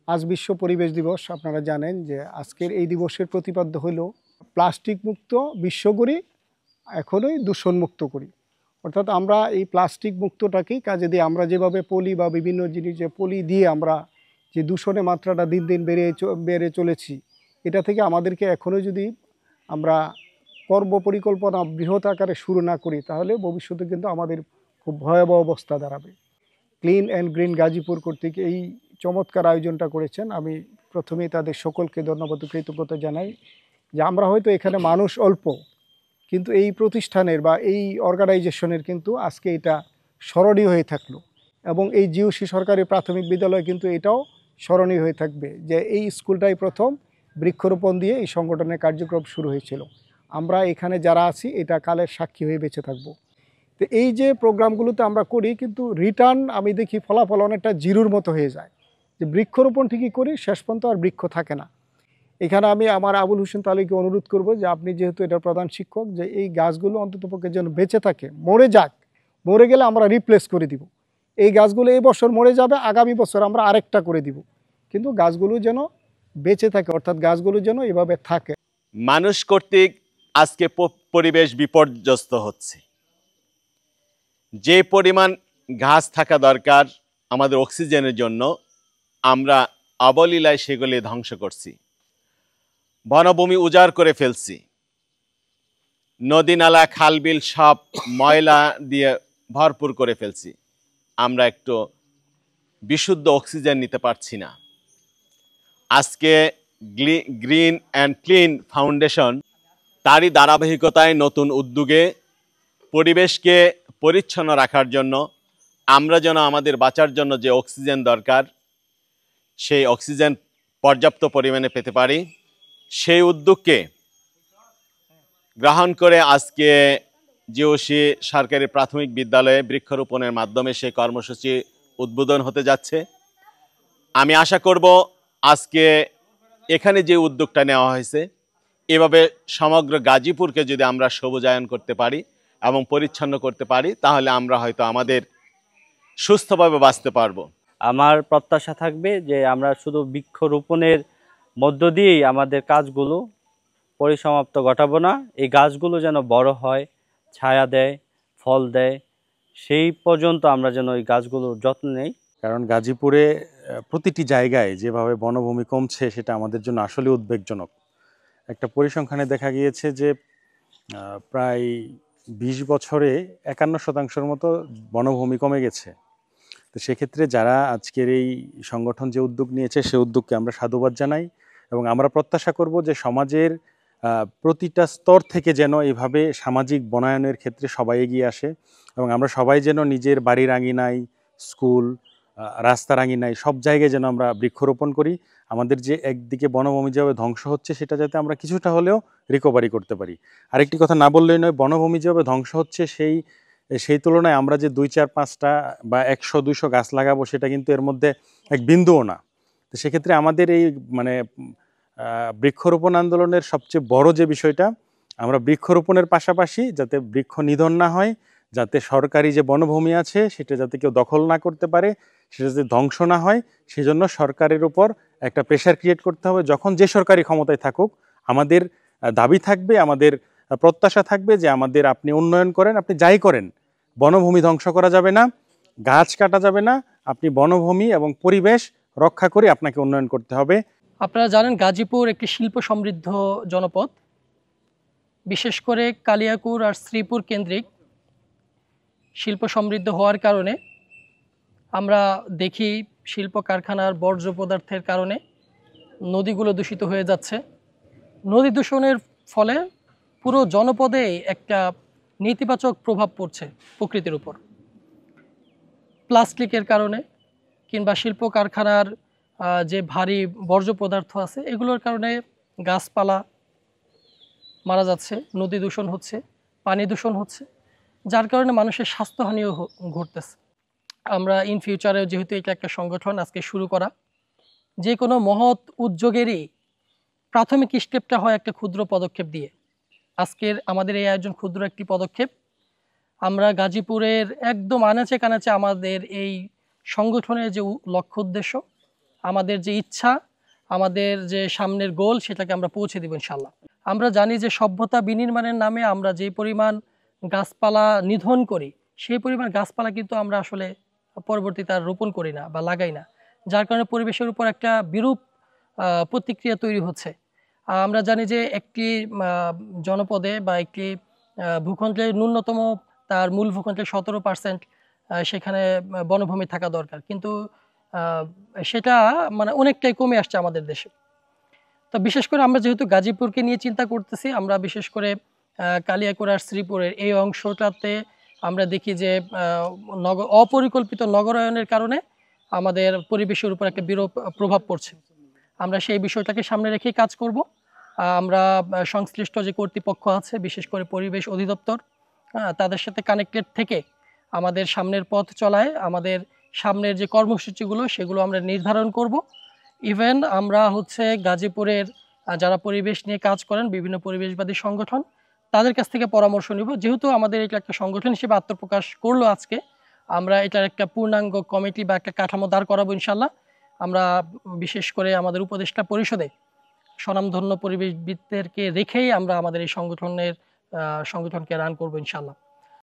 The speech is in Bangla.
আজ বিশ্ব পরিবেশ দিবস। আপনারা জানেন যে আজকের এই দিবসের প্রতিপাদ্য হলো প্লাস্টিক মুক্ত বিশ্ব করি, এখনই দূষণমুক্ত করি। অর্থাৎ আমরা এই প্লাস্টিক মুক্তটাকেই কাজে দিয়ে আমরা যেভাবে পলি বা বিভিন্ন জিনিস যে পলি দিয়ে আমরা যে দূষণের মাত্রাটা দিন দিন বেড়ে চলেছি, এটা থেকে আমাদেরকে এখনও যদি আমরা কর্ম পরিকল্পনা বৃহৎ আকারে শুরু না করি, তাহলে ভবিষ্যতে কিন্তু আমাদের খুব ভয়াবহ অবস্থা দাঁড়াবে। ক্লিন অ্যান্ড গ্রিন গাজীপুর কর্তৃক এই চমৎকার আয়োজনটা করেছেন। আমি প্রথমেই তাদের সকলকে ধন্যবাদ ও কৃতজ্ঞতা জানাই যে আমরা হয়তো এখানে মানুষ অল্প, কিন্তু এই প্রতিষ্ঠানের বা এই অর্গানাইজেশনের কিন্তু আজকে এটা স্মরণীয় হয়ে থাকলো, এবং এই জিওসি সরকারি প্রাথমিক বিদ্যালয় কিন্তু এটাও স্মরণীয় হয়ে থাকবে যে এই স্কুলটাই প্রথম বৃক্ষরোপণ দিয়ে এই সংগঠনের কার্যক্রম শুরু হয়েছিল। আমরা এখানে যারা আছি এটা কালের সাক্ষী হয়ে বেঁচে থাকবো। তো এই যে প্রোগ্রামগুলোতে আমরা করি, কিন্তু রিটার্ন আমি দেখি ফলাফল অনেকটা জিরোর মতো হয়ে যায়। যে বৃক্ষরোপণ ঠিকই করি, শেষ পর্যন্ত আর বৃক্ষ থাকে না। এখানে আমি আমার আবুল হোসেন তালুকে অনুরোধ করব যে আপনি যেহেতু এটার প্রধান শিক্ষক, যে এই গাছগুলো অন্ততপক্ষে যেন বেঁচে থাকে, মরে যাক, মরে গেলে আমরা রিপ্লেস করে দিব। এই গাছগুলো এই বছর মরে যাবে, আগামী বছর আমরা আরেকটা করে দিব, কিন্তু গাছগুলো যেন বেঁচে থাকে, অর্থাৎ গাছগুলো যেন এভাবে থাকে। মানুষ কর্তৃক আজকে পরিবেশ বিপর্যস্ত হচ্ছে। যে পরিমাণ গাছ থাকা দরকার আমাদের অক্সিজেনের জন্য, আমরা অবলীলায় সেগুলি ধ্বংস করছি। বনভূমি উজাড় করে ফেলছি, নদী নালা খালবিল সব ময়লা দিয়ে ভরপুর করে ফেলছি। আমরা একটু বিশুদ্ধ অক্সিজেন নিতে পারছি না। আজকে গ্রিন অ্যান্ড ক্লিন ফাউন্ডেশন তারই ধারাবাহিকতায় নতুন উদ্যোগে পরিবেশকে পরিচ্ছন্ন রাখার জন্য, আমরা যেন আমাদের বাঁচার জন্য যে অক্সিজেন দরকার সেই অক্সিজেন পর্যাপ্ত পরিমাণে পেতে পারি, সেই উদ্যোগকে গ্রহণ করে আজকে জিওসি সরকারি প্রাথমিক বিদ্যালয়ে বৃক্ষরোপণের মাধ্যমে সেই কর্মসূচি উদ্বোধন হতে যাচ্ছে। আমি আশা করব আজকে এখানে যে উদ্যোগটা নেওয়া হয়েছে, এভাবে সমগ্র গাজীপুরকে যদি আমরা সবুজায়ন করতে পারি এবং পরিচ্ছন্ন করতে পারি, তাহলে আমরা হয়তো আমাদের সুস্থভাবে বাঁচতে পারবো। আমার প্রত্যাশা থাকবে যে আমরা শুধু বৃক্ষরোপণের মধ্য দিয়েই আমাদের কাজগুলো পরিসমাপ্ত ঘটাবো না। এই গাছগুলো যেন বড় হয়, ছায়া দেয়, ফল দেয়, সেই পর্যন্ত আমরা যেন এই গাছগুলোর যত্ন নেই। কারণ গাজীপুরে প্রতিটি জায়গায় যেভাবে বনভূমি কমছে, সেটা আমাদের জন্য আসলে উদ্বেগজনক। একটা পরিসংখ্যানে দেখা গিয়েছে যে প্রায় 20 বছরে 51% মতো বনভূমি কমে গেছে। তো সেক্ষেত্রে যারা আজকের এই সংগঠন যে উদ্যোগ নিয়েছে, সে উদ্যোগকে আমরা সাধুবাদ জানাই, এবং আমরা প্রত্যাশা করব যে সমাজের প্রতিটা স্তর থেকে যেন এইভাবে সামাজিক বনায়নের ক্ষেত্রে সবাই এগিয়ে আসে, এবং আমরা সবাই যেন নিজের বাড়ির আঙিনায়, স্কুল, রাস্তার আঙিনায়, সব জায়গায় যেন আমরা বৃক্ষরোপণ করি। আমাদের যে একদিকে বনভূমি যেভাবে ধ্বংস হচ্ছে, সেটা যাতে আমরা কিছুটা হলেও রিকভারি করতে পারি। আরেকটি কথা না বললেই নয়, বনভূমি যেভাবে ধ্বংস হচ্ছে সেই তুলনায় আমরা যে 2, 4, 5টা বা 100, 200 গাছ লাগাবো, সেটা কিন্তু এর মধ্যে এক বিন্দুও না। তো সেক্ষেত্রে আমাদের এই বৃক্ষরোপণ আন্দোলনের সবচেয়ে বড় যে বিষয়টা, আমরা বৃক্ষরোপণের পাশাপাশি যাতে বৃক্ষ নিধন না হয়, যাতে সরকারি যে বনভূমি আছে সেটা যাতে কেউ দখল না করতে পারে, সেটা যাতে ধ্বংস না হয়, সেজন্য সরকারের উপর একটা প্রেশার ক্রিয়েট করতে হবে। যখন যে সরকারি ক্ষমতায় থাকুক, আমাদের দাবি থাকবে, আমাদের প্রত্যাশা থাকবে যে আমাদের আপনি উন্নয়ন করেন, আপনি যাই করেন, বনভূমি ধ্বংস করা যাবে না, গাছ কাটা যাবে না, আপনি বনভূমি এবং পরিবেশ রক্ষা করে আপনাকে উন্নয়ন করতে হবে। আপনারা জানেন গাজীপুর একটি শিল্প সমৃদ্ধ জনপদ। বিশেষ করে কালিয়াকুর আর শ্রীপুর কেন্দ্রিক শিল্প সমৃদ্ধ হওয়ার কারণে আমরা দেখি শিল্প কারখানার বর্জ্য পদার্থের কারণে নদীগুলো দূষিত হয়ে যাচ্ছে। নদী দূষণের ফলে পুরো জনপদে একটা নেতিবাচক প্রভাব পড়ছে প্রকৃতির উপর। প্লাস্টিকের কারণে কিংবা শিল্প কারখানার যে ভারী বর্জ্য পদার্থ আছে, এগুলোর কারণে গাছপালা মারা যাচ্ছে, নদী দূষণ হচ্ছে, পানি দূষণ হচ্ছে, যার কারণে মানুষের স্বাস্থ্যহানিও ঘটতেছে। আমরা ইন ফিউচারে, যেহেতু এটা একটা সংগঠন আজকে শুরু করা, যে কোনো মহৎ উদ্যোগেরই প্রাথমিক স্টেপটা হয় একটা ক্ষুদ্র পদক্ষেপ দিয়ে। আজকের আমাদের এই আয়োজন ক্ষুদ্র একটি পদক্ষেপ। আমরা গাজীপুরের একদম আনাচে কানাচে আমাদের এই সংগঠনের যে লক্ষ্য উদ্দেশ্য, আমাদের যে ইচ্ছা, আমাদের যে সামনের গোল, সেটাকে আমরা পৌঁছে দেব ইনশাল্লাহ। আমরা জানি যে সভ্যতা বিনির্মাণের নামে আমরা যে পরিমাণ গাছপালা নিধন করি, সেই পরিমাণ গাছপালা কিন্তু আমরা আসলে পরবর্তীতে আর রোপণ করি না বা লাগাই না, যার কারণে পরিবেশের উপর একটা বিরূপ প্রতিক্রিয়া তৈরি হচ্ছে। আমরা জানি যে একটি জনপদে বা একটি ভূখণ্ডের ন্যূনতম তার মূল ভূখণ্ডের 17% সেখানে বনভূমি থাকা দরকার, কিন্তু সেটা মানে অনেকটাই কমে আসছে আমাদের দেশে। তো বিশেষ করে আমরা যেহেতু গাজীপুরকে নিয়ে চিন্তা করতেছি, আমরা বিশেষ করে কালিয়াকৈর আর শ্রীপুরের এই অংশটাতে আমরা দেখি যে অপরিকল্পিত নগরায়নের কারণে আমাদের পরিবেশের উপর একটা বিরূপ প্রভাব পড়ছে। আমরা সেই বিষয়টাকে সামনে রেখেই কাজ করব। আমরা সংশ্লিষ্ট যে কর্তৃপক্ষ আছে, বিশেষ করে পরিবেশ অধিদপ্তর, তাদের সাথে কানেক্টেড থেকে আমাদের সামনের পথ চলায়, আমাদের সামনের যে কর্মসূচিগুলো সেগুলো আমরা নির্ধারণ করব। ইভেন আমরা গাজীপুরের যারা পরিবেশ নিয়ে কাজ করেন, বিভিন্ন পরিবেশবাদী সংগঠন, তাদের কাছ থেকে পরামর্শ নিব। যেহেতু আমাদের এটা একটা সংগঠন হিসেবে আত্মপ্রকাশ করলো আজকে, আমরা এটার একটা পূর্ণাঙ্গ কমিটি বা একটা কাঠামো দাঁড় করাবো ইনশাল্লাহ। আমরা বিশেষ করে আমাদের উপদেষ্টা পরিষদে স্বনামধন্য পরিবেশবিদদেরকে রেখেই আমরা আমাদের এই সংগঠনকে রান করবো ইনশাল্লাহ।